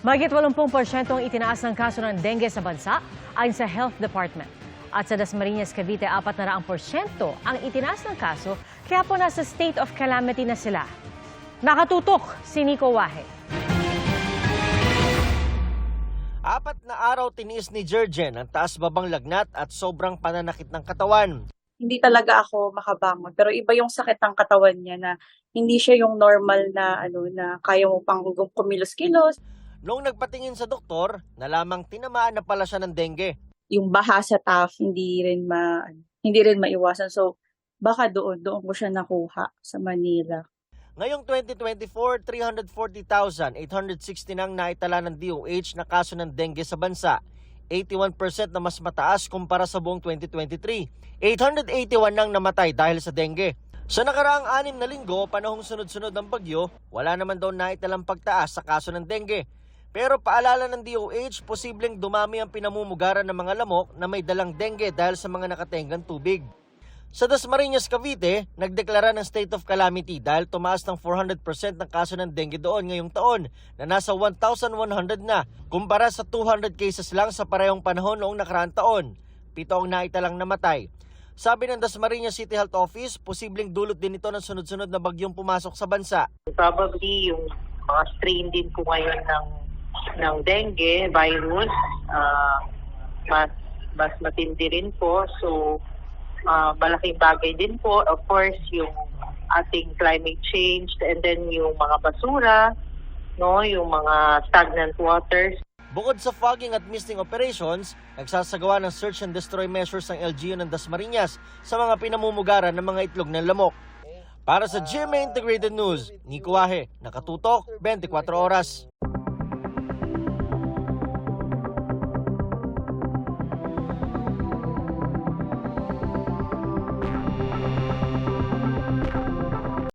Mahigit 80% ang itinaas ng kaso ng dengue sa bansa ayon sa Health Department. At sa Dasmariñas, Cavite, 400% ang itinaas ng kaso, kaya po nasa state of calamity na sila. Nakatutok si Nico Wahe. 4 na araw tiniis ni Jerjen ang taas-babang lagnat at sobrang pananakit ng katawan. Hindi talaga ako makabangon, pero iba yung sakit ng katawan niya na hindi siya yung normal na na kaya mo pang kumilos-kilos. Noong nagpatingin sa doktor, nalamang tinamaan na pala siya ng dengue. Yung baha sa TAF hindi rin maiwasan. So baka doon ko siya nakuha sa Manila. Ngayong 2024, 340,860 nang naitala ng DOH na kaso ng dengue sa bansa. 81% na mas mataas kumpara sa buong 2023. 881 nang namatay dahil sa dengue. Sa nakaraang 6 na linggo, panahong sunod-sunod ng bagyo, wala naman daw naitalang pagtaas sa kaso ng dengue. Pero paalala ng DOH, posibleng dumami ang pinamumugaran ng mga lamok na may dalang dengue dahil sa mga nakatenggang tubig. Sa Dasmariñas, Cavite, nagdeklara ng state of calamity dahil tumaas ng 400% ng kaso ng dengue doon ngayong taon na nasa 1,100 na kumpara sa 200 cases lang sa parehong panahon noong nakaraang taon. 7 ang naitalang namatay. Sabi ng Dasmariñas City Health Office, posibleng dulot din ito ng sunod-sunod na bagyong pumasok sa bansa. Probably yung mga strain din po ngayon ng dengue virus, mas matindi rin po. So, malaking bagay din po. Of course, yung ating climate change and then yung mga basura, no, yung mga stagnant waters. Bukod sa fogging at misting operations, nagsasagawa ng search and destroy measures ng LGU ng Dasmariñas sa mga pinamumugaran ng mga itlog ng lamok. Para sa GMA Integrated News, Nico Wahe, nakatutok 24 oras.